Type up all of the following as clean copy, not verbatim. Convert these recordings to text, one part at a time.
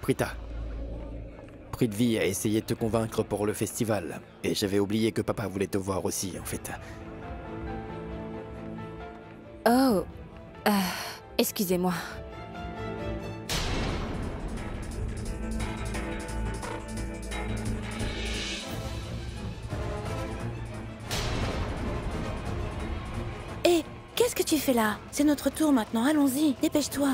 Prita. Prithvi a essayé de te convaincre pour le festival. Et j'avais oublié que papa voulait te voir aussi, en fait. Oh, excusez-moi. Hé, qu'est-ce que tu fais là? C'est notre tour maintenant, allons-y, dépêche-toi.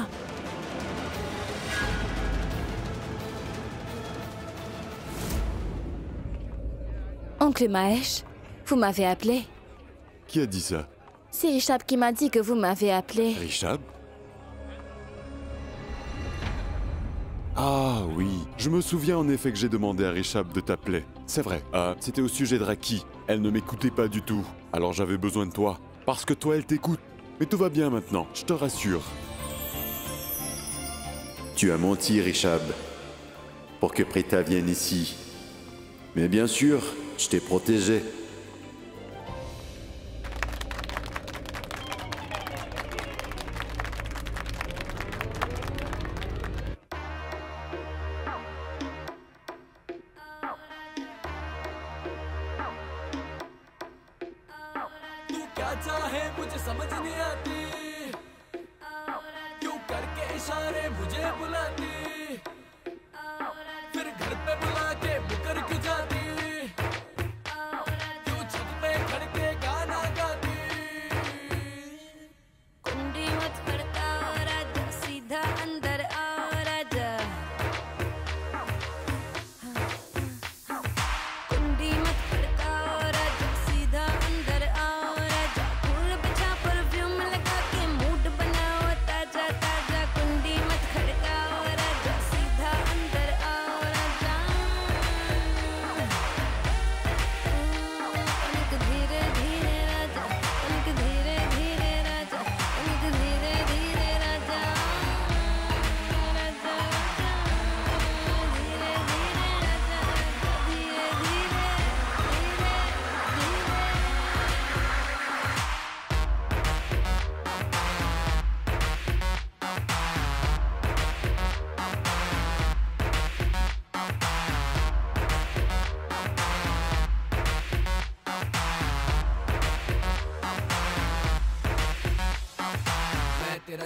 Oncle Mahesh, vous m'avez appelé. Qui a dit ça? C'est Rishab qui m'a dit que vous m'avez appelé. Rishab? Ah oui, je me souviens en effet que j'ai demandé à Rishab de t'appeler. C'est vrai, c'était au sujet de Raki. Elle ne m'écoutait pas du tout. Alors j'avais besoin de toi. Parce que toi, elle t'écoute. Mais tout va bien maintenant, je te rassure. Tu as menti, Rishab, pour que Prita vienne ici. Mais bien sûr, je t'ai protégé.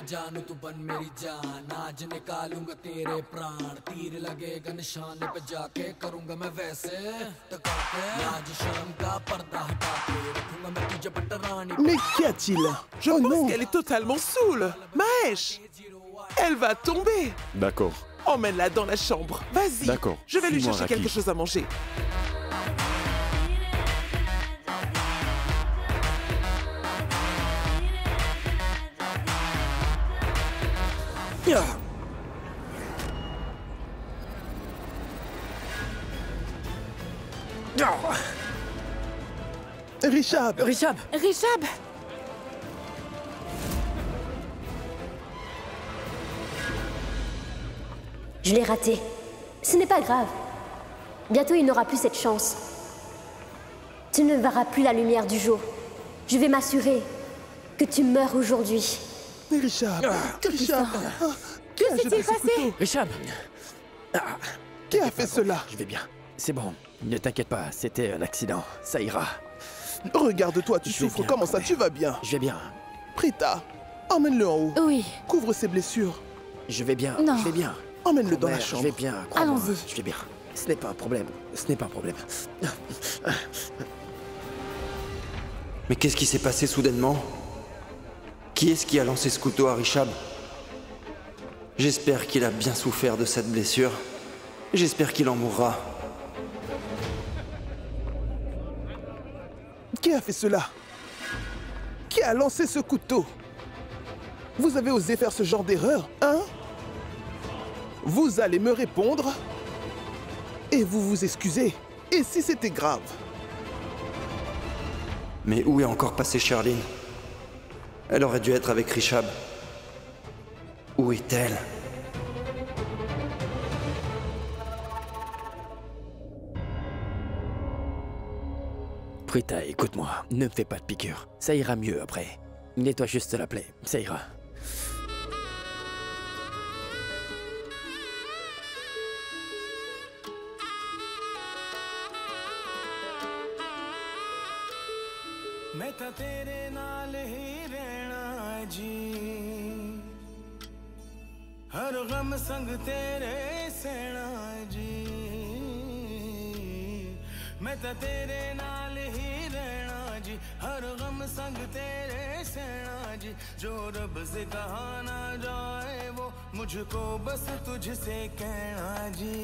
जानू तू बन मेरी जान आज निकालूंगा तेरे प्राण तीर लगेगा निशान पे जाके करूंगा मैं वैसे टकाके लाज शर्म का पर्दा हटा के रखूंगा मैं तुझे पटरानी। Mais qu'y a-t-il? Je pense qu'elle est totalement saoule. Mahesh, elle va tomber. D'accord. Emmène-la dans la chambre. Vas-y. D'accord. Je vais lui Suis-moi, chercher Raki. quelque chose à manger. Rishab! Rishab! Rishab! Je l'ai raté. Ce n'est pas grave. Bientôt, il n'aura plus cette chance. Tu ne verras plus la lumière du jour. Je vais m'assurer que tu meurs aujourd'hui. Rishab! Rishab! Que s'est-il passé? Rishab! Qui a fait cela? Je vais bien. C'est bon. Ne t'inquiète pas, c'était un accident. Ça ira. Regarde-toi, tu Je vais souffres. bien, Comment ça? promets. Tu vas bien? Je vais bien. Prita, emmène-le en haut. Oui. Couvre ses blessures. Je vais bien. Non. Je vais bien. Emmène-le dans la Promets, chambre. Je vais bien. crois-moi. Allons-y. Je vais bien. Ce n'est pas un problème. Ce n'est pas un problème. Mais qu'est-ce qui s'est passé soudainement? Qui est-ce qui a lancé ce couteau à Rishab? J'espère qu'il a bien souffert de cette blessure. J'espère qu'il en mourra. Qui a fait cela? Qui a lancé ce couteau? Vous avez osé faire ce genre d'erreur, hein? Vous allez me répondre et vous vous excusez. Et si c'était grave? Mais où est encore passée Charline? Elle aurait dû être avec Rishab. Où est-elle? Prita, écoute-moi. Ne me fais pas de piqûre. Ça ira mieux après. Nettoie juste la plaie. Ça ira. मैं तां तेरे नाल ही रहना जी हर गम संग तेरे सहना जी मैं तां तेरे नाल ही रहना जी हर गम संग तेरे सहना जी जो रब से कहा ना जाए वो मुझको बस तुझसे कहना जी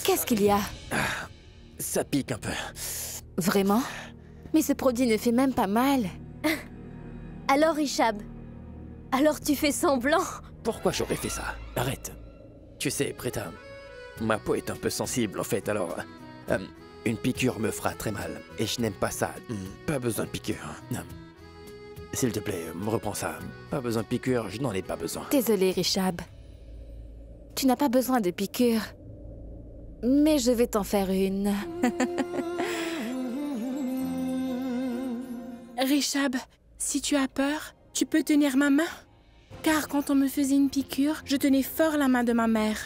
Qu'est-ce qu'il y a? Ça pique un peu. Vraiment? Mais ce produit ne fait même pas mal. Alors, Richab, alors tu fais semblant? Pourquoi j'aurais fait ça? Arrête. Tu sais, Prita, ma peau est un peu sensible en fait, alors... une piqûre me fera très mal, et je n'aime pas ça. Pas besoin de piqûre. S'il te plaît, reprends ça. Pas besoin de piqûre, je n'en ai pas besoin. Désolé, Richab. Tu n'as pas besoin de piqûre. Mais je vais t'en faire une. Richab, si tu as peur, tu peux tenir ma main. Car quand on me faisait une piqûre, je tenais fort la main de ma mère.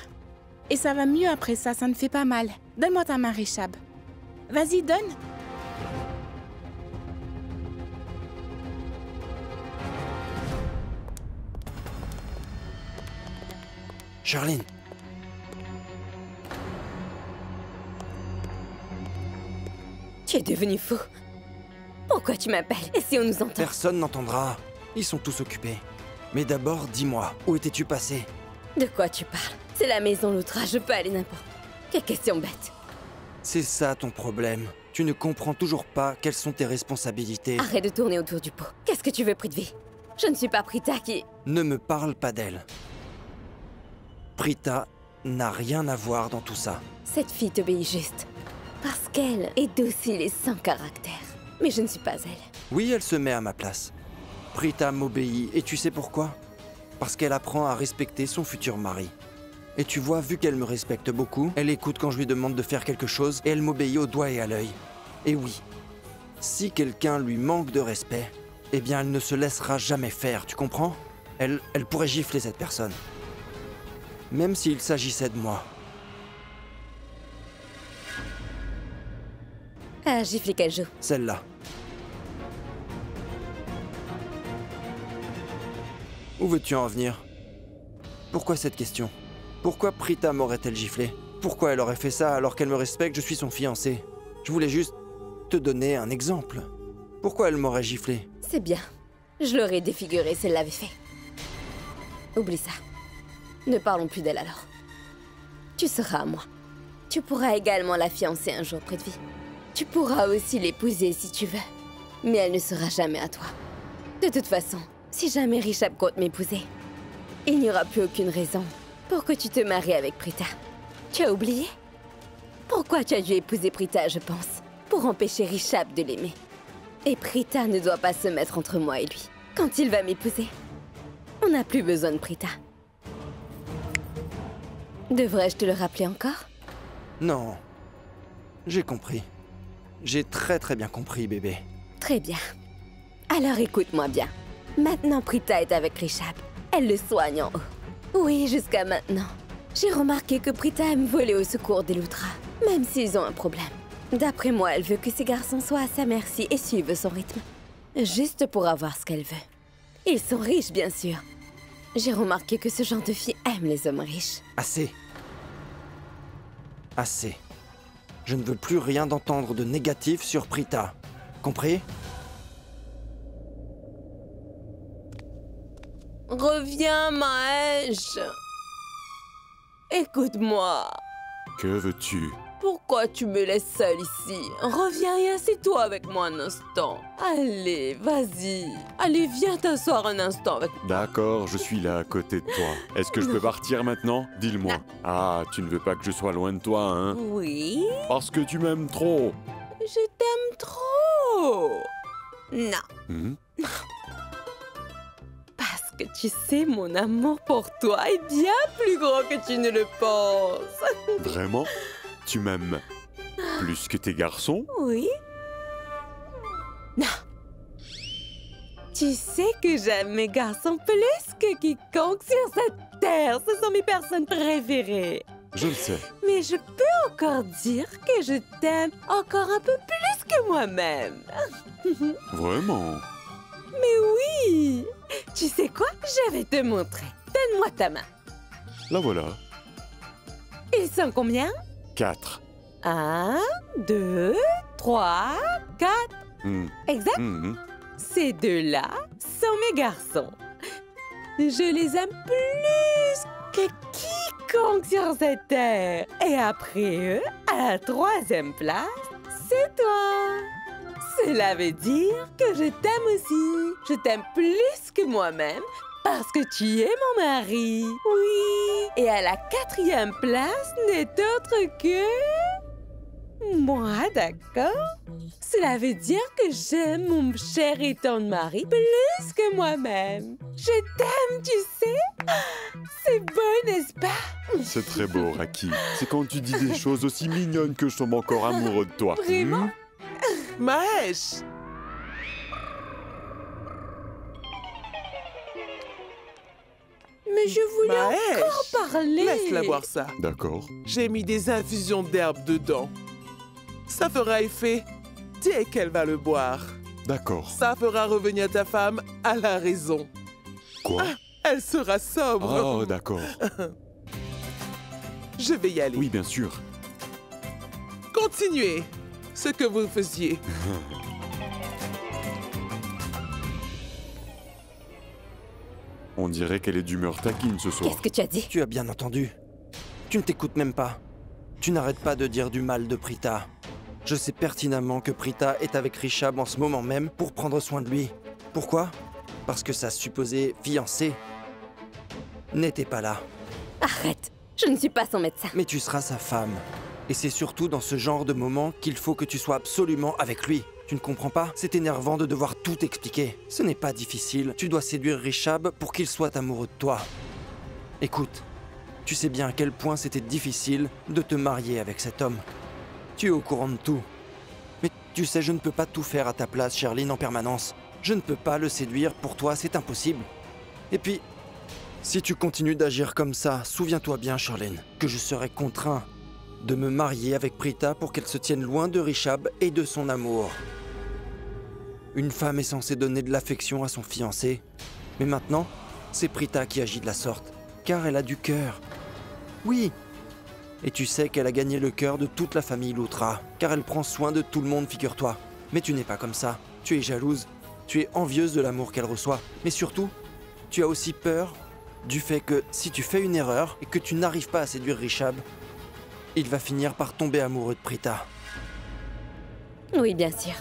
Et ça va mieux après ça, ça ne fait pas mal. Donne-moi ta main, Richab. Vas-y, donne. Charline. Tu es devenu fou. Pourquoi tu m'appelles? Et si on nous entend? Personne n'entendra. Ils sont tous occupés. Mais d'abord, dis-moi, où étais-tu passé? De quoi tu parles? C'est la maison Loutra, je peux aller n'importe. Quelle question bête. C'est ça ton problème. Tu ne comprends toujours pas quelles sont tes responsabilités. Arrête de tourner autour du pot. Qu'est-ce que tu veux, Prithvi? Je ne suis pas Prita qui... Ne me parle pas d'elle. Prita n'a rien à voir dans tout ça. Cette fille t'obéit juste. Parce qu'elle est docile et sans caractère. Mais je ne suis pas elle. Oui, elle se met à ma place. Prita m'obéit, et tu sais pourquoi? Parce qu'elle apprend à respecter son futur mari. Et tu vois, vu qu'elle me respecte beaucoup, elle écoute quand je lui demande de faire quelque chose, et elle m'obéit au doigt et à l'œil. Et oui, si quelqu'un lui manque de respect, eh bien elle ne se laissera jamais faire, tu comprends? Elle pourrait gifler cette personne. Même s'il s'agissait de moi. Ah, gifler qu'elle joue. Celle-là. Où veux-tu en venir? Pourquoi cette question? Pourquoi Prita m'aurait-elle giflé? Pourquoi elle aurait fait ça alors qu'elle me respecte, je suis son fiancé? Je voulais juste te donner un exemple. Pourquoi elle m'aurait giflé? C'est bien. Je l'aurais défigurée si elle l'avait fait. Oublie ça. Ne parlons plus d'elle alors. Tu seras à moi. Tu pourras également la fiancer un jour, Prithvi. Tu pourras aussi l'épouser si tu veux. Mais elle ne sera jamais à toi. De toute façon, si jamais Richab compte m'épouser, il n'y aura plus aucune raison pour que tu te maries avec Prita. Tu as oublié? Pourquoi tu as dû épouser Prita, je pense? Pour empêcher Richab de l'aimer. Et Prita ne doit pas se mettre entre moi et lui. Quand il va m'épouser, on n'a plus besoin de Prita. Devrais-je te le rappeler encore? Non. J'ai compris. J'ai très bien compris, bébé. Très bien. Alors écoute-moi bien. Maintenant, Prita est avec Richab. Elle le soigne en haut. Oui, jusqu'à maintenant. J'ai remarqué que Prita aime voler au secours des Loutra, même s'ils ont un problème. D'après moi, elle veut que ses garçons soient à sa merci et suivent son rythme. Juste pour avoir ce qu'elle veut. Ils sont riches, bien sûr. J'ai remarqué que ce genre de fille aime les hommes riches. Assez. Assez. Je ne veux plus rien d'entendre de négatif sur Prita. Compris? Reviens, Mahesh. Écoute-moi. Que veux-tu? Pourquoi tu me laisses seule ici? Reviens et assieds-toi avec moi un instant. Allez, vas-y. Allez, viens t'asseoir un instant avec moi. D'accord, je suis là à côté de toi. Est-ce que je peux partir maintenant? Dis-le-moi. Ah, tu ne veux pas que je sois loin de toi, hein? Oui. Parce que tu m'aimes trop. Je t'aime trop. Non. Parce que tu sais, mon amour pour toi est bien plus grand que tu ne le penses. Vraiment? Tu m'aimes plus que tes garçons? Oui. Non. Tu sais que j'aime mes garçons plus que quiconque sur cette terre. Ce sont mes personnes préférées. Je le sais. Mais je peux encore dire que je t'aime encore un peu plus que moi-même. Vraiment? Mais oui! Tu sais quoi? Je vais te montrer. Donne-moi ta main. La voilà. Ils sont combien? 4. 1, 2, 3, 4. Exact? Ces deux-là sont mes garçons. Je les aime plus que quiconque sur cette terre. Et après eux, à la 3e place, c'est toi. Cela veut dire que je t'aime aussi. Je t'aime plus que moi-même parce que tu es mon mari. Oui. Et à la 4e place n'est autre que... moi, d'accord? Cela veut dire que j'aime mon cher et tendre mari plus que moi-même. Je t'aime, tu sais? C'est beau, n'est-ce pas? C'est très beau, Raki. C'est quand tu dis des choses aussi mignonnes que je tombe encore amoureux de toi. Vraiment? Mahesh! Mais je voulais encore parler. Laisse-la boire ça. D'accord. J'ai mis des infusions d'herbes dedans. Ça fera effet dès qu'elle va le boire. D'accord. Ça fera revenir ta femme à la raison. Quoi? Elle sera sobre. Oh, d'accord. Je vais y aller. Oui, bien sûr. Continuez ce que vous faisiez. On dirait qu'elle est d'humeur taquine ce soir. Qu'est-ce que tu as dit? Tu as bien entendu. Tu ne t'écoutes même pas. Tu n'arrêtes pas de dire du mal de Prita. Je sais pertinemment que Prita est avec Rishab en ce moment même pour prendre soin de lui. Pourquoi? Parce que sa supposée fiancée n'était pas là. Arrête, je ne suis pas son médecin. Mais tu seras sa femme. Et c'est surtout dans ce genre de moment qu'il faut que tu sois absolument avec lui. Tu ne comprends pas? C'est énervant de devoir tout expliquer. Ce n'est pas difficile. Tu dois séduire Rishab pour qu'il soit amoureux de toi. Écoute, tu sais bien à quel point c'était difficile de te marier avec cet homme. Tu es au courant de tout. Mais tu sais, je ne peux pas tout faire à ta place, Sherlyn, en permanence. Je ne peux pas le séduire, pour toi, c'est impossible. Et puis, si tu continues d'agir comme ça, souviens-toi bien, Sherlyn, que je serai contraint de me marier avec Prita pour qu'elle se tienne loin de Rishab et de son amour. Une femme est censée donner de l'affection à son fiancé, mais maintenant, c'est Prita qui agit de la sorte, car elle a du cœur. Oui. Et tu sais qu'elle a gagné le cœur de toute la famille Loutra, car elle prend soin de tout le monde, figure-toi. Mais tu n'es pas comme ça. Tu es jalouse, tu es envieuse de l'amour qu'elle reçoit. Mais surtout, tu as aussi peur du fait que si tu fais une erreur et que tu n'arrives pas à séduire Rishab, il va finir par tomber amoureux de Prita. Oui, bien sûr.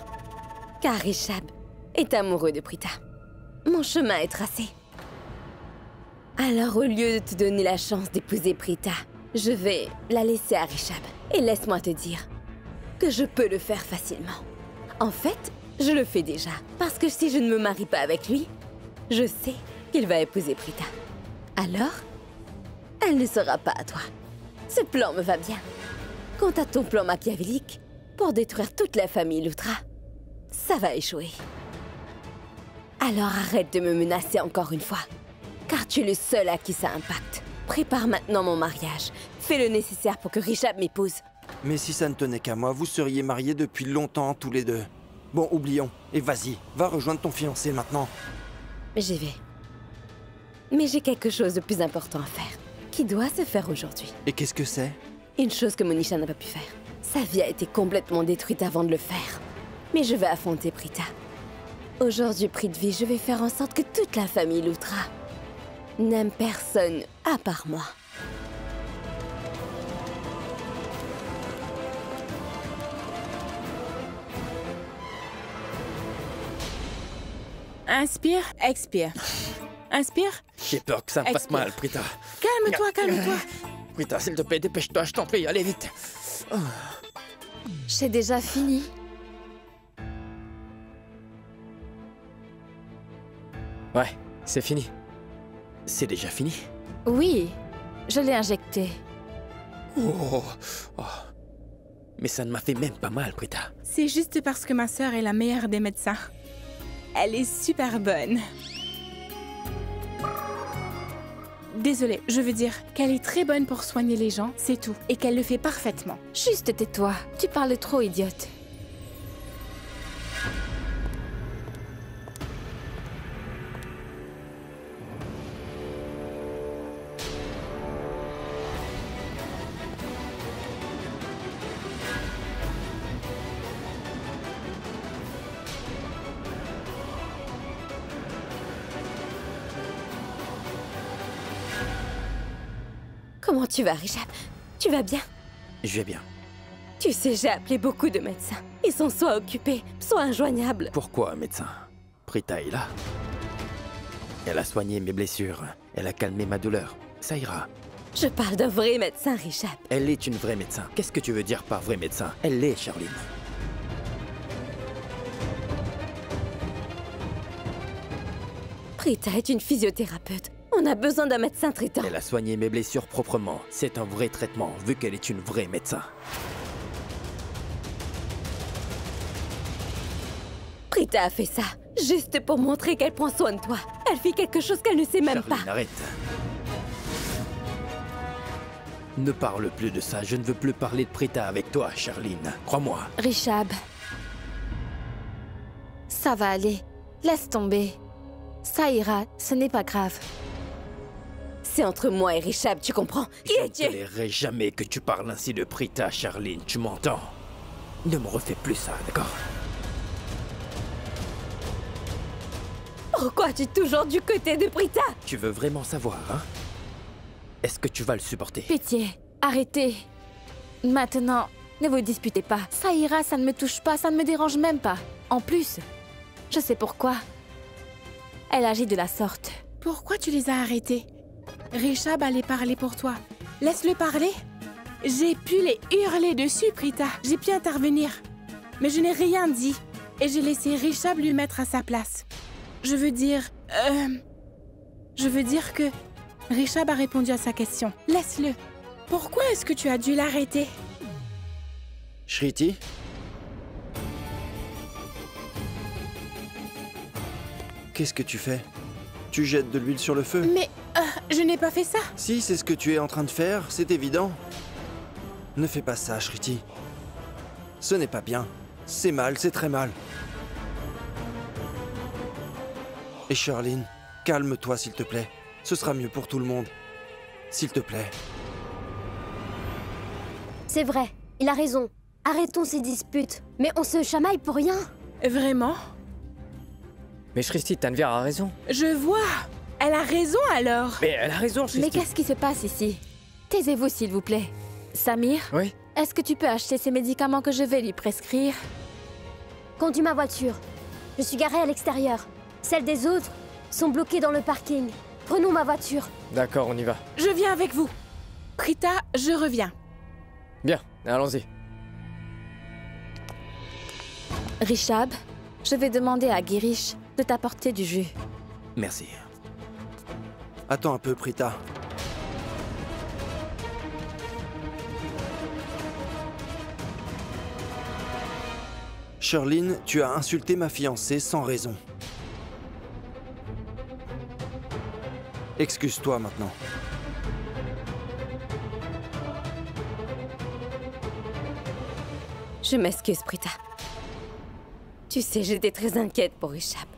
Car Rishab est amoureux de Prita. Mon chemin est tracé. Alors, au lieu de te donner la chance d'épouser Prita, je vais la laisser à Rishab. Et laisse-moi te dire que je peux le faire facilement. En fait, je le fais déjà. Parce que si je ne me marie pas avec lui, je sais qu'il va épouser Prita. Alors, elle ne sera pas à toi. Ce plan me va bien. Quant à ton plan machiavélique, pour détruire toute la famille Loutra, ça va échouer. Alors arrête de me menacer encore une fois, car tu es le seul à qui ça impacte. Prépare maintenant mon mariage. Fais le nécessaire pour que Rishab m'épouse. Mais si ça ne tenait qu'à moi, vous seriez mariés depuis longtemps tous les deux. Bon, oublions. Et vas-y, va rejoindre ton fiancé maintenant. J'y vais. Mais j'ai quelque chose de plus important à faire, qui doit se faire aujourd'hui. Et qu'est-ce que c'est? Une chose que Monisha n'a pas pu faire. Sa vie a été complètement détruite avant de le faire. Mais je vais affronter Prita. Aujourd'hui, Prithvi, je vais faire en sorte que toute la famille Loutra n'aime personne à part moi. Inspire, expire. Inspire. J'ai peur que ça me fasse mal, Prita. Calme-toi, calme-toi. Prita, s'il te plaît, dépêche-toi, je t'en prie, allez vite. Oh. J'ai déjà fini. Ouais, c'est fini. C'est déjà fini? Oui, je l'ai injecté. Oh. Mais ça ne m'a fait même pas mal, Prita. C'est juste parce que ma sœur est la meilleure des médecins. Elle est super bonne. Désolée, je veux dire qu'elle est très bonne pour soigner les gens, c'est tout. Et qu'elle le fait parfaitement. Juste tais-toi. Tu parles trop, idiote. Comment tu vas, Rishab? Tu vas bien? Je vais bien. Tu sais, j'ai appelé beaucoup de médecins. Ils sont soit occupés, soit injoignables. Pourquoi, médecin? Prita est là. Elle a soigné mes blessures. Elle a calmé ma douleur. Ça ira. Je parle d'un vrai médecin, Rishab. Elle est une vraie médecin. Qu'est-ce que tu veux dire par vrai médecin? Elle l'est, Charline. Prita est une physiothérapeute. On a besoin d'un médecin traitant. Elle a soigné mes blessures proprement. C'est un vrai traitement, vu qu'elle est une vraie médecin. Prita a fait ça, juste pour montrer qu'elle prend soin de toi. Elle fait quelque chose qu'elle ne sait même Charline, pas. Arrête. Ne parle plus de ça. Je ne veux plus parler de Prita avec toi, Charline. Crois-moi. Rishab. Ça va aller. Laisse tomber. Ça ira, ce n'est pas grave. C'est entre moi et Rishab, tu comprends? Je ne tolérerai jamais que tu parles ainsi de Prita, Charline. Tu m'entends? Ne me refais plus ça, d'accord? Pourquoi es-tu toujours du côté de Prita? Tu veux vraiment savoir, hein? Est-ce que tu vas le supporter? Pitié, arrêtez. Maintenant, ne vous disputez pas. Ça ira, ça ne me touche pas, ça ne me dérange même pas. En plus, je sais pourquoi. Elle agit de la sorte. Pourquoi tu les as arrêtés? Rishab allait parler pour toi. Laisse-le parler. J'ai pu les hurler dessus, Prita. J'ai pu intervenir. Mais je n'ai rien dit. Et j'ai laissé Rishab lui mettre à sa place. Je veux dire que Rishab a répondu à sa question. Laisse-le. Pourquoi est-ce que tu as dû l'arrêter? Shriti? Qu'est-ce que tu fais? Tu jettes de l'huile sur le feu? Mais je n'ai pas fait ça. Si, c'est ce que tu es en train de faire, c'est évident. Ne fais pas ça, Shriti. Ce n'est pas bien. C'est mal, c'est très mal. Et Charline, calme-toi s'il te plaît. Ce sera mieux pour tout le monde. S'il te plaît. C'est vrai, il a raison. Arrêtons ces disputes. Mais on se chamaille pour rien. Vraiment? Mais Shriti, Tanvir a raison. Je vois. Elle a raison alors. Mais elle a raison, Shriti. Mais qu'est-ce qui se passe ici? Taisez-vous, s'il vous plaît. Samir? Oui? Est-ce que tu peux acheter ces médicaments que je vais lui prescrire? Conduis ma voiture. Je suis garée à l'extérieur. Celles des autres sont bloquées dans le parking. Prenons ma voiture. D'accord, on y va. Je viens avec vous. Prita, je reviens. Bien, allons-y. Rishab, je vais demander à Girish de t'apporter du jus. Merci. Attends un peu, Prita. Charline, tu as insulté ma fiancée sans raison. Excuse-toi maintenant. Je m'excuse, Prita. Tu sais, j'étais très inquiète pour Rishab.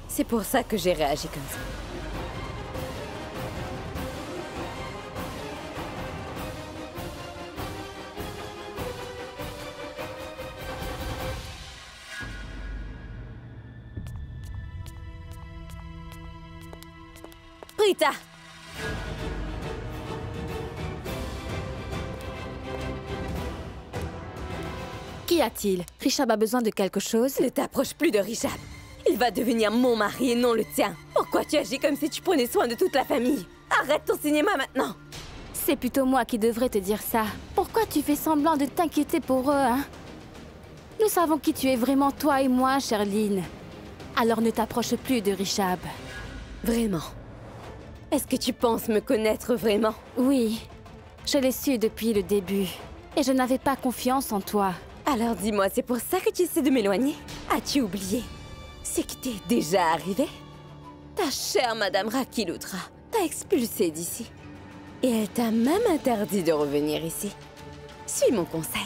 C'est pour ça que j'ai réagi comme ça. Prita! Qu'y a-t-il? Rishab a besoin de quelque chose? Ne t'approche plus de Rishab. Il va devenir mon mari et non le tien. Pourquoi tu agis comme si tu prenais soin de toute la famille? Arrête ton cinéma maintenant! C'est plutôt moi qui devrais te dire ça. Pourquoi tu fais semblant de t'inquiéter pour eux, hein? Nous savons qui tu es vraiment, toi et moi, Charline. Alors ne t'approche plus de Rishab. Vraiment? Est-ce que tu penses me connaître vraiment? Oui, je l'ai su depuis le début. Et je n'avais pas confiance en toi. Alors dis-moi, c'est pour ça que tu essaies de m'éloigner? As-tu oublié ce qui t'est déjà arrivé? Ta chère Madame Rakiloutra t'a expulsée d'ici. Et elle t'a même interdit de revenir ici. Suis mon conseil.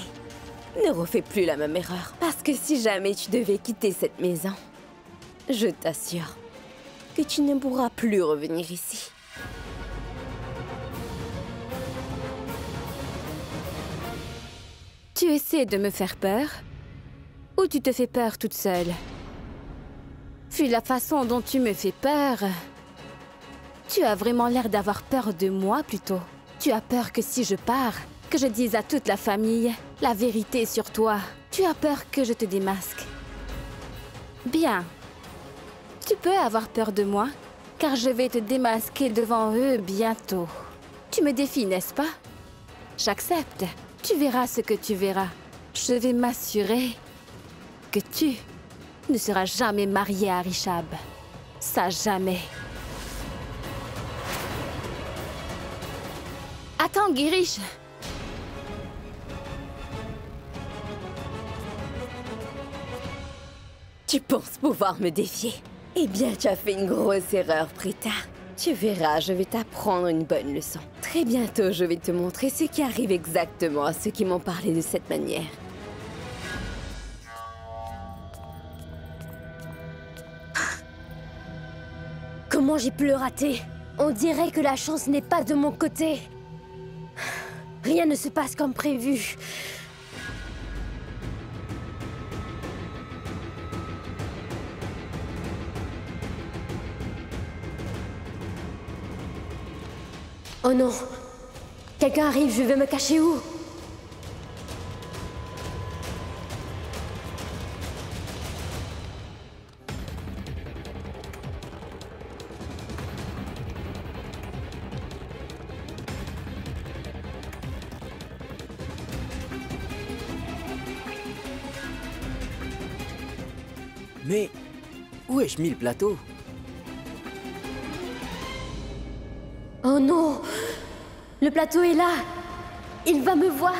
Ne refais plus la même erreur. Parce que si jamais tu devais quitter cette maison, je t'assure que tu ne pourras plus revenir ici. Tu essaies de me faire peur? Ou tu te fais peur toute seule? Vu la façon dont tu me fais peur, tu as vraiment l'air d'avoir peur de moi plutôt. Tu as peur que si je pars, que je dise à toute la famille la vérité sur toi. Tu as peur que je te démasque. Bien. Tu peux avoir peur de moi, car je vais te démasquer devant eux bientôt. Tu me défies, n'est-ce pas? J'accepte. Tu verras ce que tu verras. Je vais m'assurer que tu ne seras jamais marié à Rishab. Ça, jamais. Attends, Girish. Tu penses pouvoir me défier? Eh bien, tu as fait une grosse erreur, Prita. Tu verras, je vais t'apprendre une bonne leçon. Très bientôt, je vais te montrer ce qui arrive exactement à ceux qui m'ont parlé de cette manière. Comment j'ai pu le rater? On dirait que la chance n'est pas de mon côté. Rien ne se passe comme prévu. Oh non! Quelqu'un arrive, je vais me cacher où? Mais où ai-je mis le plateau? Oh non! Le plateau est là! Il va me voir!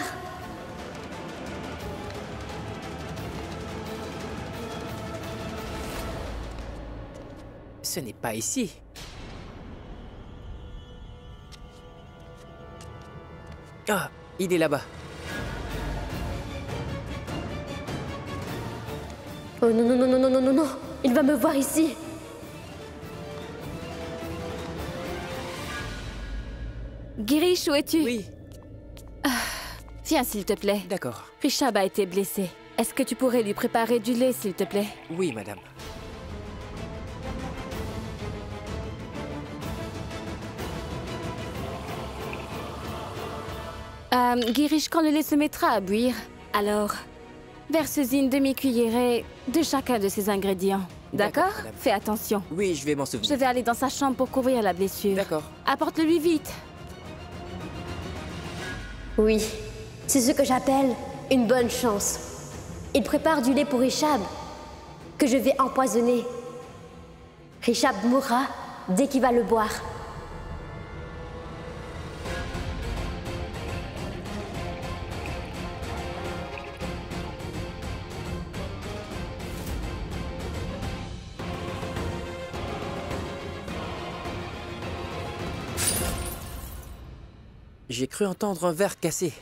Ce n'est pas ici. Ah, il est là-bas. Oh non, non, non, non, non, non, non, non! Il va me voir ici! Girish, où es-tu? Oui. Viens, s'il te plaît. D'accord. Rishab a été blessé. Est-ce que tu pourrais lui préparer du lait, s'il te plaît? Oui, madame. Girish, quand le lait se mettra à bouillir, alors verse-y une demi-cuillerée de chacun de ces ingrédients. D'accord? Fais attention. Oui, je vais m'en souvenir. Je vais aller dans sa chambre pour couvrir la blessure. D'accord. Apporte-le-lui vite. Oui, c'est ce que j'appelle une bonne chance. Il prépare du lait pour Rishab, que je vais empoisonner. Rishab mourra dès qu'il va le boire. J'ai cru entendre un verre cassé.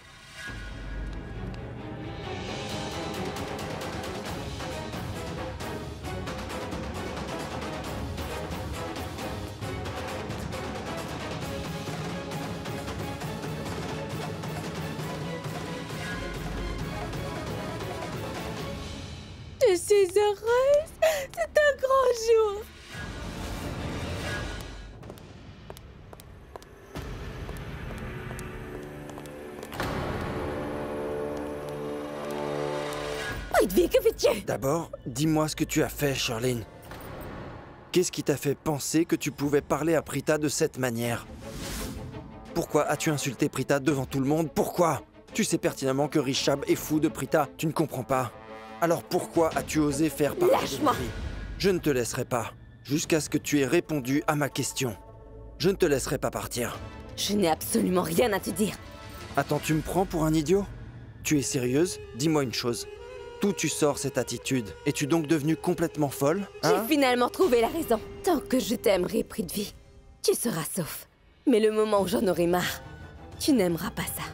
Je suis heureuse. C'est un grand jour. Que fais-tu? D'abord, dis-moi ce que tu as fait, Charlene. Qu'est-ce qui t'a fait penser que tu pouvais parler à Prita de cette manière? Pourquoi as-tu insulté Prita devant tout le monde? Pourquoi? Tu sais pertinemment que Rishab est fou de Prita, tu ne comprends pas. Alors pourquoi as-tu osé faire parler de Lâche-moi! lui? Je ne te laisserai pas, jusqu'à ce que tu aies répondu à ma question. Je ne te laisserai pas partir. Je n'ai absolument rien à te dire. Attends, tu me prends pour un idiot? Tu es sérieuse? Dis-moi une chose. D'où tu sors cette attitude? Es-tu donc devenue complètement folle? J'ai finalement trouvé la raison. Tant que je t'aimerai, Prithvi, tu seras sauf. Mais le moment où j'en aurai marre, tu n'aimeras pas ça.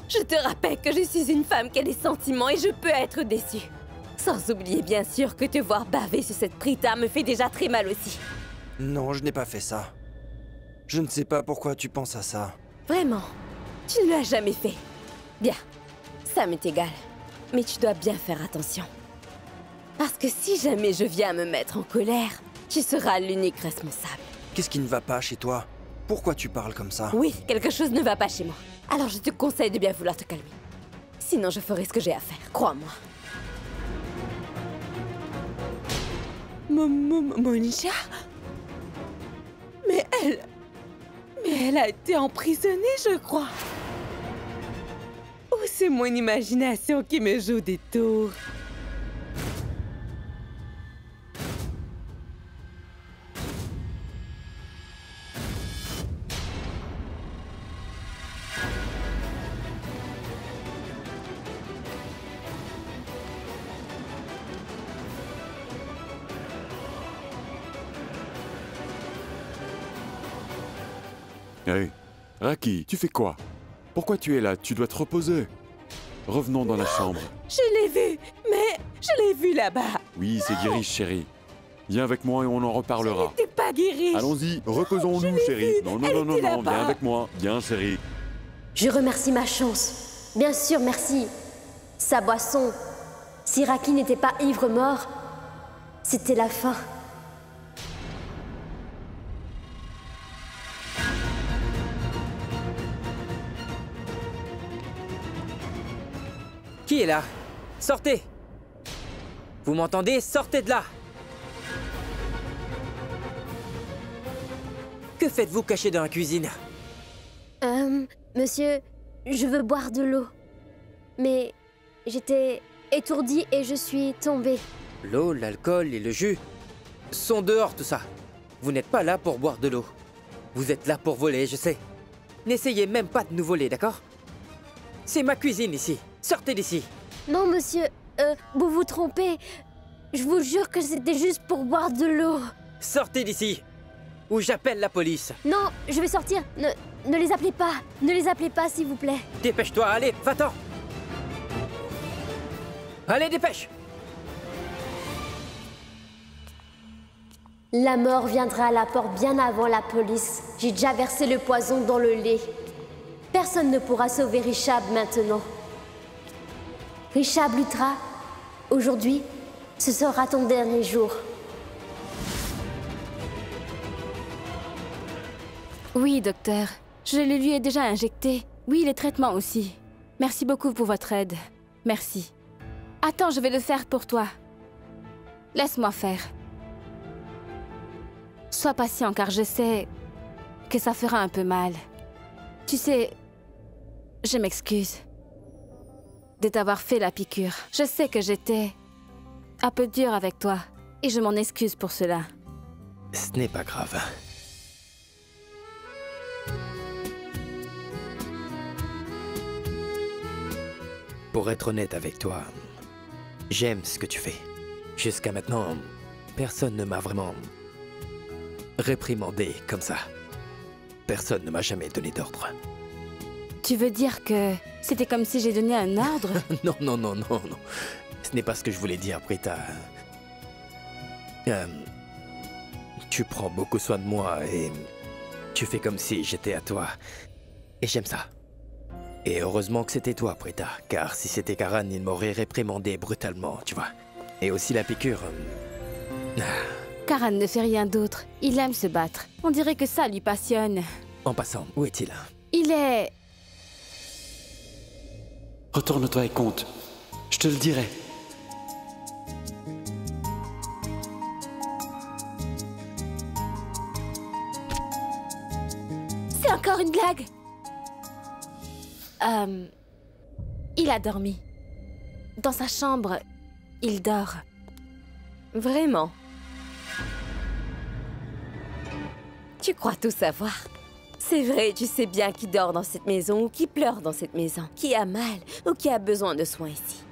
Je te rappelle que je suis une femme qui a des sentiments et je peux être déçue. Sans oublier bien sûr que te voir baver sur cette Prita me fait déjà très mal aussi. Non, je n'ai pas fait ça. Je ne sais pas pourquoi tu penses à ça. Vraiment, tu ne l'as jamais fait. Bien, ça m'est égal. Mais tu dois bien faire attention. Parce que si jamais je viens à me mettre en colère, tu seras l'unique responsable. Qu'est-ce qui ne va pas chez toi? Pourquoi tu parles comme ça? Oui, quelque chose ne va pas chez moi. Alors je te conseille de bien vouloir te calmer. Sinon je ferai ce que j'ai à faire, crois-moi. Monisha? Mais elle a été emprisonnée, je crois. Ou c'est mon imagination qui me joue des tours? Hé, Raki, tu fais quoi? Pourquoi tu es là? Tu dois te reposer. Revenons dans la chambre. Je l'ai vue, mais je l'ai vue là-bas. Oui, c'est Girish, chérie. Viens avec moi et on en reparlera. T'es pas Girish. Allons-y, reposons-nous, chérie. Non, viens avec moi. Viens, chérie. Je remercie ma chance. Bien sûr, merci. Sa boisson. Si Raki n'était pas ivre-mort, c'était la fin. Qui est là? Sortez! Vous m'entendez? Sortez de là! Que faites-vous caché dans la cuisine? Monsieur, je veux boire de l'eau. Mais j'étais étourdie et je suis tombée. L'eau, l'alcool et le jus sont dehors, tout ça. Vous n'êtes pas là pour boire de l'eau. Vous êtes là pour voler, je sais. N'essayez même pas de nous voler, d'accord? C'est ma cuisine ici. Sortez d'ici. Non, monsieur, vous vous trompez. Je vous jure que c'était juste pour boire de l'eau. Sortez d'ici, ou j'appelle la police. Non, je vais sortir. Ne les appelez pas. Ne les appelez pas, s'il vous plaît. Dépêche-toi, allez, va-t'en. Allez, dépêche. La mort viendra à la porte bien avant la police. J'ai déjà versé le poison dans le lait. Personne ne pourra sauver Rishab maintenant. Rishab Lutra, aujourd'hui, ce sera ton dernier jour. Oui, docteur. Je le lui ai déjà injecté. Oui, les traitements aussi. Merci beaucoup pour votre aide. Merci. Attends, je vais le faire pour toi. Laisse-moi faire. Sois patient, car je sais que ça fera un peu mal. Tu sais, je m'excuse de t'avoir fait la piqûre. Je sais que j'étais un peu dure avec toi, et je m'en excuse pour cela. Ce n'est pas grave. Pour être honnête avec toi, j'aime ce que tu fais. Jusqu'à maintenant, personne ne m'a vraiment réprimandé comme ça. Personne ne m'a jamais donné d'ordre. Tu veux dire que c'était comme si j'ai donné un ordre? Non. Ce n'est pas ce que je voulais dire, Prita. Tu prends beaucoup soin de moi et tu fais comme si j'étais à toi. Et j'aime ça. Et heureusement que c'était toi, Prita, car si c'était Karan, il m'aurait réprimandé brutalement, tu vois. Et aussi la piqûre. Karan ne fait rien d'autre. Il aime se battre. On dirait que ça lui passionne. En passant, où est-il? Il est... Retourne-toi et compte. Je te le dirai. C'est encore une blague. Il a dormi. Dans sa chambre, il dort. Vraiment? Tu crois tout savoir? C'est vrai, tu sais bien qui dort dans cette maison ou qui pleure dans cette maison, qui a mal ou qui a besoin de soins ici.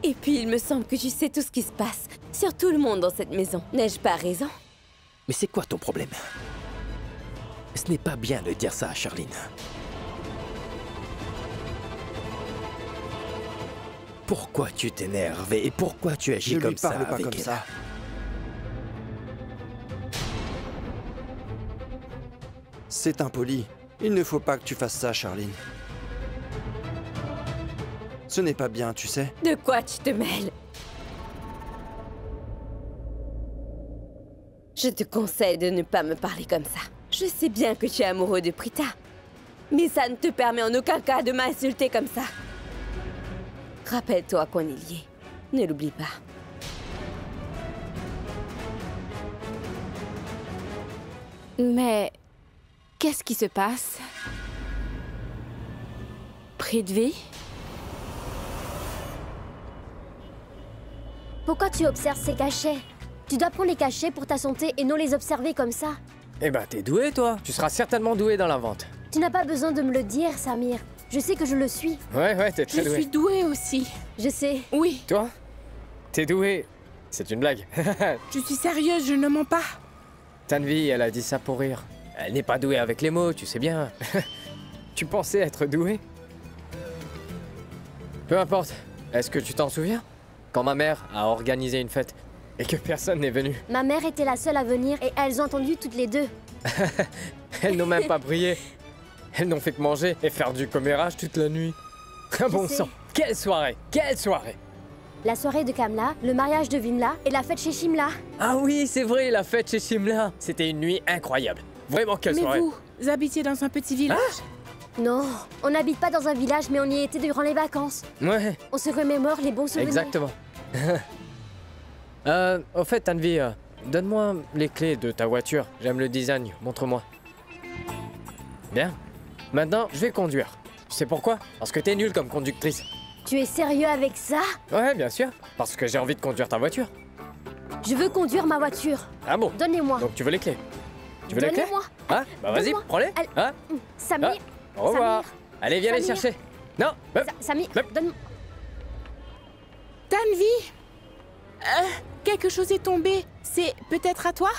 Et puis, il me semble que tu sais tout ce qui se passe sur tout le monde dans cette maison. N'ai-je pas raison? Mais c'est quoi ton problème? Ce n'est pas bien de dire ça, Charline. Pourquoi tu t'énerves et pourquoi tu agis comme ça avec elle? Ne lui parle pas comme ça. C'est impoli. Il ne faut pas que tu fasses ça, Charline. Ce n'est pas bien, tu sais. De quoi tu te mêles? Je te conseille de ne pas me parler comme ça. Je sais bien que tu es amoureux de Prita. Mais ça ne te permet en aucun cas de m'insulter comme ça. Rappelle-toi qu'on est liés. Ne l'oublie pas. Mais qu'est-ce qui se passe? Prithvi? Pourquoi tu observes ces cachets? Tu dois prendre les cachets pour ta santé et non les observer comme ça. Eh ben, t'es doué, toi. Tu seras certainement doué dans la vente. Tu n'as pas besoin de me le dire, Samir. Je sais que je le suis. Ouais, t'es très doué. Je suis douée aussi. Je sais. Oui. Toi? T'es doué. C'est une blague. Je suis sérieuse, je ne mens pas. Tanvi, elle a dit ça pour rire. Elle n'est pas douée avec les mots, tu sais bien. Tu pensais être doué? Peu importe. Est-ce que tu t'en souviens? Quand ma mère a organisé une fête et que personne n'est venu. Ma mère était la seule à venir et elles ont entendu toutes les deux. Elles n'ont même pas prié. Elles n'ont fait que manger et faire du commérage toute la nuit. Ah bon sang. Quelle soirée! Quelle soirée! La soirée de Kamla, le mariage de Vimla et la fête chez Shimla. Ah oui, c'est vrai, la fête chez Shimla. C'était une nuit incroyable. Vraiment, quelle soirée. Mais vous habitiez dans un petit village? Non, on n'habite pas dans un village, mais on y était durant les vacances. Ouais. On se remémore les bons souvenirs. Exactement. Au fait, Tanvi, donne-moi les clés de ta voiture. J'aime le design, montre-moi. Bien. Maintenant, je vais conduire. Tu sais pourquoi? Parce que t'es nulle comme conductrice. Tu es sérieux avec ça? Ouais, bien sûr. Parce que j'ai envie de conduire ta voiture. Je veux conduire ma voiture. Ah bon? Donne-les-moi. Donc tu veux les clés? Tu veux les clés? Donne-les-moi. Ah, bah vas-y, prends-les. Hein? Samir. Ah, au revoir. Samir. Allez, viens les Samir. chercher. Non. Samir, donne... Tanvi, quelque chose est tombé. C'est peut-être à toi?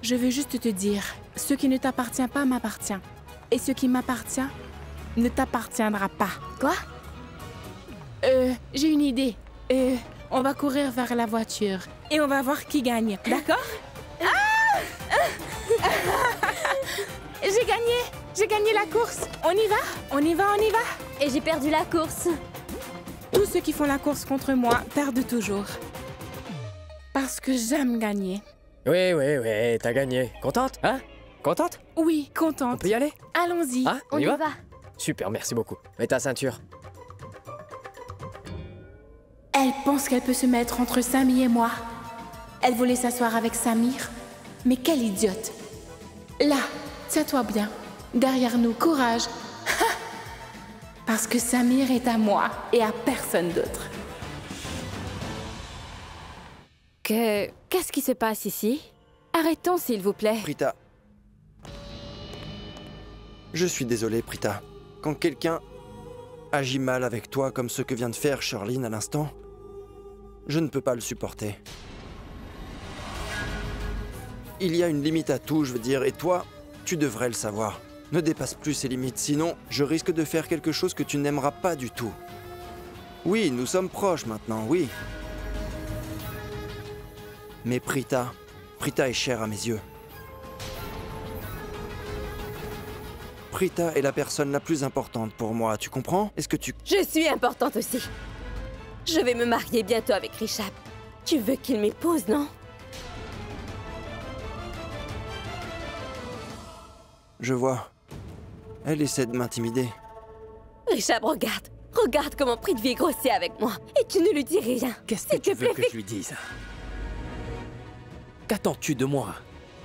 Je veux juste te dire, ce qui ne t'appartient pas m'appartient. Et ce qui m'appartient ne t'appartiendra pas. Quoi? J'ai une idée. On va courir vers la voiture et on va voir qui gagne, d'accord? J'ai gagné! J'ai gagné la course! On y va? On y va, on y va! Et j'ai perdu la course. Tous ceux qui font la course contre moi perdent toujours. Parce que j'aime gagner. Oui, t'as gagné. Contente, hein? Contente? Oui, contente. On peut y aller? Allons-y. Ah, on y va? Super, merci beaucoup. Mets ta ceinture. Elle pense qu'elle peut se mettre entre Samy et moi. Elle voulait s'asseoir avec Samir. Mais quelle idiote! Là, tiens-toi bien. Derrière nous, courage. Parce que Samir est à moi et à personne d'autre. Qu'est-ce qui se passe ici? Arrêtons, s'il vous plaît. Prita. Je suis désolé, Prita. Quand quelqu'un agit mal avec toi comme ce que vient de faire Charline à l'instant, je ne peux pas le supporter. Il y a une limite à tout, je veux dire, et toi, tu devrais le savoir. Ne dépasse plus ces limites, sinon je risque de faire quelque chose que tu n'aimeras pas du tout. Oui, nous sommes proches maintenant, oui. Mais Prita est chère à mes yeux. Prita est la personne la plus importante pour moi, tu comprends? Est-ce que tu... Je suis importante aussi. Je vais me marier bientôt avec Rishab. Tu veux qu'il m'épouse, non? Je vois. Elle essaie de m'intimider. Rishab, regarde. Regarde comment Prithvi grossit avec moi. Et tu ne lui dis rien. Qu'est-ce que tu veux que je lui dise? Qu'attends-tu de moi?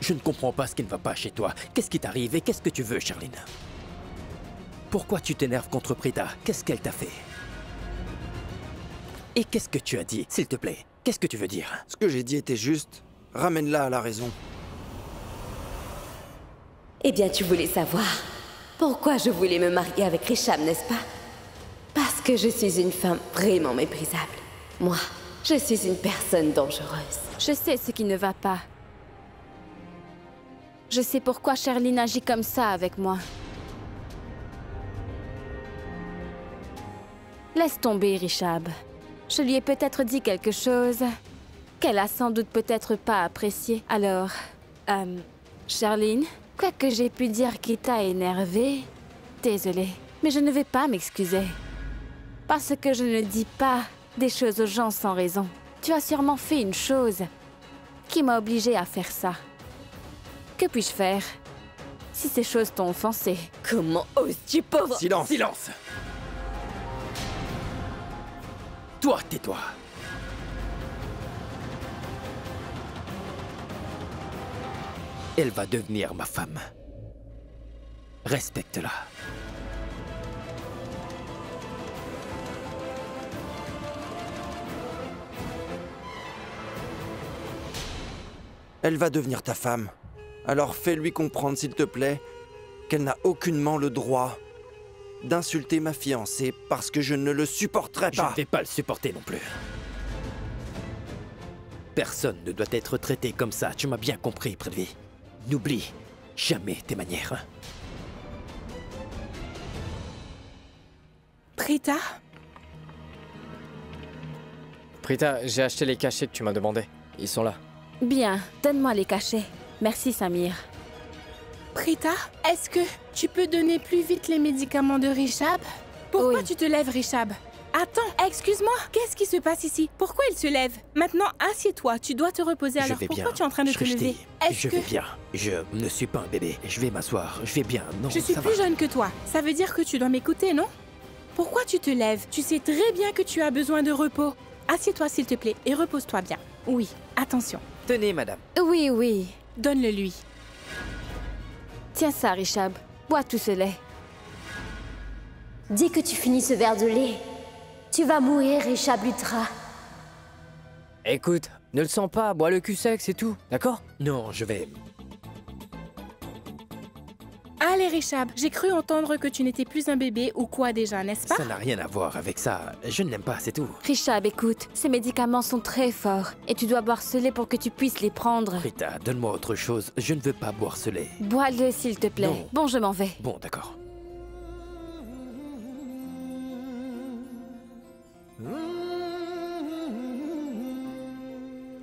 Je ne comprends pas ce qui ne va pas chez toi. Qu'est-ce qui t'arrive et qu'est-ce que tu veux, Charline? Pourquoi tu t'énerves contre Prita? Qu'est-ce qu'elle t'a fait? Et qu'est-ce que tu as dit, s'il te plaît? Qu'est-ce que tu veux dire? Ce que j'ai dit était juste. Ramène-la à la raison. Eh bien, tu voulais savoir pourquoi je voulais me marier avec Rishab, n'est-ce pas? Parce que je suis une femme vraiment méprisable. Moi, Je suis une personne dangereuse. Je sais ce qui ne va pas. Je sais pourquoi Sherline agit comme ça avec moi. Laisse tomber, Rishab. Je lui ai peut-être dit quelque chose qu'elle a sans doute peut-être pas apprécié. Alors, Sherline, quoi que j'ai pu dire qui t'a énervé, désolée, mais je ne vais pas m'excuser. Parce que je ne dis pas des choses aux gens sans raison. Tu as sûrement fait une chose qui m'a obligée à faire ça. Que puis-je faire si ces choses t'ont offensé? Comment oses-tu, pauvre... Silence! Silence! Toi, tais-toi! Elle va devenir ma femme. Respecte-la. Elle va devenir ta femme. Alors fais-lui comprendre, s'il te plaît, qu'elle n'a aucunement le droit d'insulter ma fiancée parce que je ne le supporterai pas. Je ne vais pas le supporter non plus. Personne ne doit être traité comme ça, tu m'as bien compris, Prithvi. N'oublie jamais tes manières. Hein. Prita? Prita, j'ai acheté les cachets que tu m'as demandé. Ils sont là. Bien, donne-moi les cachets. Merci, Samir. Prita, est-ce que tu peux donner plus vite les médicaments de Rishab? Pourquoi tu te lèves, Rishab? Attends, excuse-moi, qu'est-ce qui se passe ici? Pourquoi il se lève? Maintenant, assieds-toi, tu dois te reposer. Alors pourquoi tu es en train de te lever? Je vais bien. Je ne suis pas un bébé. Je vais m'asseoir. Je vais bien. Non, je suis plus jeune que toi. Ça veut dire que tu dois m'écouter, non? Pourquoi tu te lèves? Tu sais très bien que tu as besoin de repos. Assieds-toi, s'il te plaît, et repose-toi bien. Oui, attention. Tenez, madame. Oui, oui. Donne-le lui. Tiens ça, Rishab. Bois tout ce lait. Dès que tu finis ce verre de lait, tu vas mourir, Rishab Lutra. Écoute, ne le sens pas, bois le cul sec, c'est tout, d'accord? Non, je vais... Allez, Rishab, j'ai cru entendre que tu n'étais plus un bébé ou quoi déjà, n'est-ce pas? Ça n'a rien à voir avec ça. Je ne l'aime pas, c'est tout. Rishab, écoute, ces médicaments sont très forts et tu dois boire ce lait pour que tu puisses les prendre. Rita, donne-moi autre chose. Je ne veux pas boire ce lait. Bois-le, s'il te plaît. Non. Bon, je m'en vais. Bon, d'accord.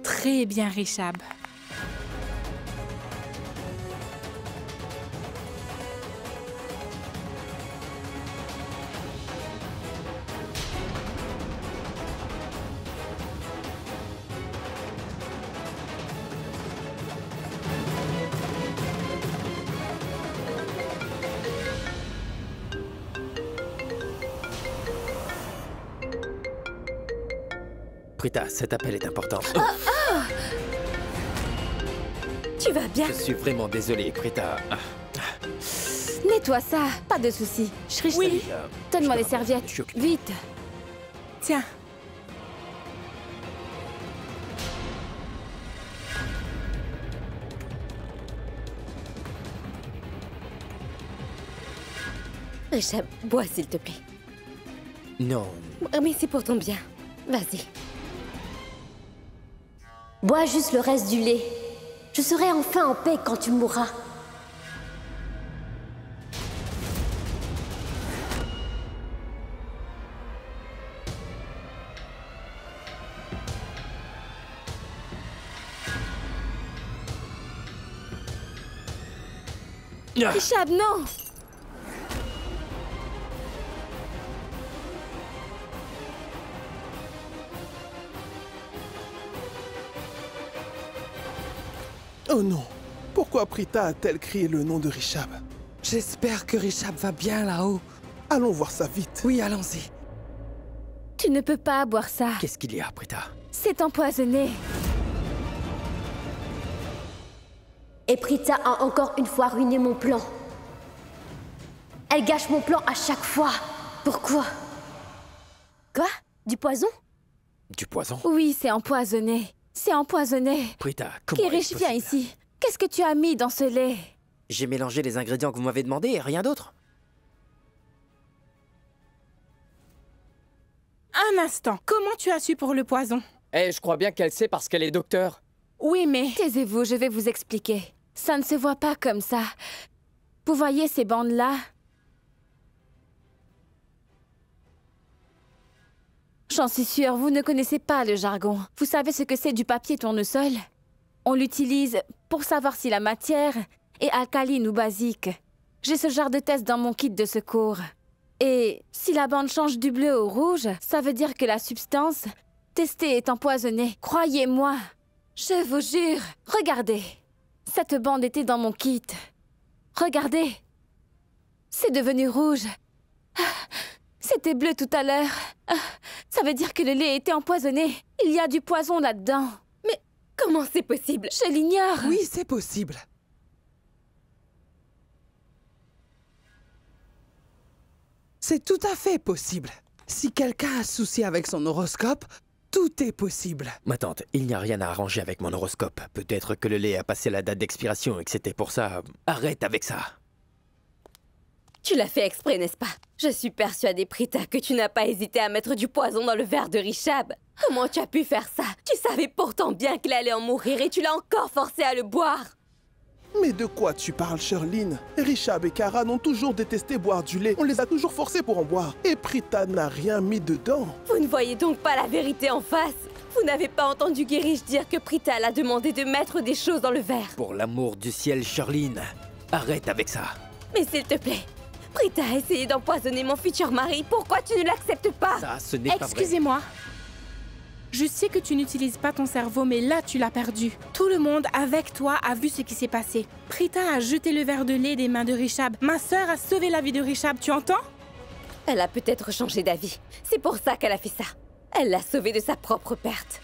Très bien, Rishab. Prita, cet appel est important. Tu vas bien? Je suis vraiment désolé, Prita. Nettoie ça, pas de soucis. Oui. Donne-moi les serviettes, vite. Tiens. Rishab, bois s'il te plaît. Non. Mais c'est pour ton bien. Vas-y. Bois juste le reste du lait. Je serai enfin en paix quand tu mourras. Rishab, non! Oh non! Pourquoi Prita a-t-elle crié le nom de Rishab? J'espère que Rishab va bien là-haut. Allons voir ça vite. Oui, allons-y. Tu ne peux pas boire ça. Qu'est-ce qu'il y a, Prita? C'est empoisonné. Et Prita a encore une fois ruiné mon plan. Elle gâche mon plan à chaque fois. Pourquoi? Quoi? Du poison? Du poison? Oui, c'est empoisonné. C'est empoisonné. Prita, comment Kirish, est-ce viens possible? ici. Qu'est-ce que tu as mis dans ce lait? J'ai mélangé les ingrédients que vous m'avez demandé et rien d'autre. Un instant. Comment tu as su pour le poison? Eh, je crois bien qu'elle sait parce qu'elle est docteur. Oui, mais... Taisez-vous, je vais vous expliquer. Ça ne se voit pas comme ça. Vous voyez ces bandes-là? J'en suis sûre, vous ne connaissez pas le jargon. Vous savez ce que c'est du papier tournesol? On l'utilise pour savoir si la matière est alcaline ou basique. J'ai ce genre de test dans mon kit de secours. Et si la bande change du bleu au rouge, ça veut dire que la substance testée est empoisonnée. Croyez-moi. Je vous jure. Regardez. Cette bande était dans mon kit. Regardez. C'est devenu rouge. C'était bleu tout à l'heure. Ça veut dire que le lait était empoisonné. Il y a du poison là-dedans. Mais comment c'est possible? Je l'ignore. Oui, c'est possible. C'est tout à fait possible. Si quelqu'un a souci avec son horoscope, tout est possible. Ma tante, il n'y a rien à arranger avec mon horoscope. Peut-être que le lait a passé la date d'expiration et que c'était pour ça. Arrête avec ça. Tu l'as fait exprès, n'est-ce pas? Je suis persuadée, Prita, que tu n'as pas hésité à mettre du poison dans le verre de Rishab. Comment tu as pu faire ça? Tu savais pourtant bien qu'il allait en mourir et tu l'as encore forcé à le boire. Mais de quoi tu parles, Sherline? Rishab et Karan ont toujours détesté boire du lait. On les a toujours forcés pour en boire. Et Prita n'a rien mis dedans. Vous ne voyez donc pas la vérité en face? Vous n'avez pas entendu Girish dire que Prita l'a demandé de mettre des choses dans le verre? Pour l'amour du ciel, Sherline, arrête avec ça. Mais s'il te plaît, Prita a essayé d'empoisonner mon futur mari. Pourquoi tu ne l'acceptes pas? Ça, ce n'est pas vrai. Excusez-moi. Je sais que tu n'utilises pas ton cerveau, mais là, tu l'as perdu. Tout le monde avec toi a vu ce qui s'est passé. Prita a jeté le verre de lait des mains de Rishab. Ma sœur a sauvé la vie de Rishab, tu entends? Elle a peut-être changé d'avis. C'est pour ça qu'elle a fait ça. Elle l'a sauvé de sa propre perte.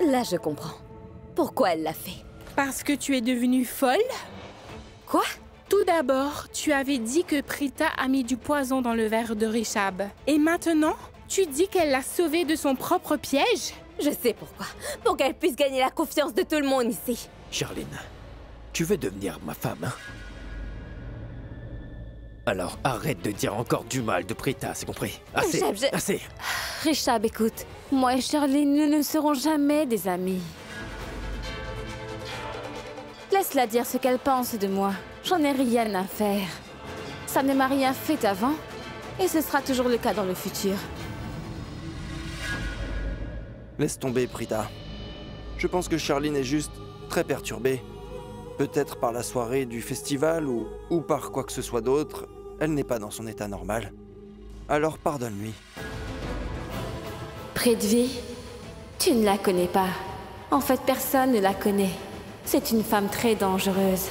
Là, je comprends. Pourquoi elle l'a fait? Parce que tu es devenue folle? Quoi? Tout d'abord, tu avais dit que Prita a mis du poison dans le verre de Rishab. Et maintenant, tu dis qu'elle l'a sauvé de son propre piège? Je sais pourquoi. Pour qu'elle puisse gagner la confiance de tout le monde ici. Sherline, tu veux devenir ma femme, hein? Alors arrête de dire encore du mal de Prita, c'est compris? Assez, assez. Rishab, écoute. Moi et Sherline, nous ne serons jamais des amis. Laisse-la dire ce qu'elle pense de moi. J'en ai rien à faire. Ça ne m'a rien fait avant, et ce sera toujours le cas dans le futur. Laisse tomber, Prita. Je pense que Sherline est juste très perturbée. Peut-être par la soirée du festival ou par quoi que ce soit d'autre. Elle n'est pas dans son état normal. Alors pardonne-lui. Prithvi, tu ne la connais pas. En fait, personne ne la connaît. C'est une femme très dangereuse.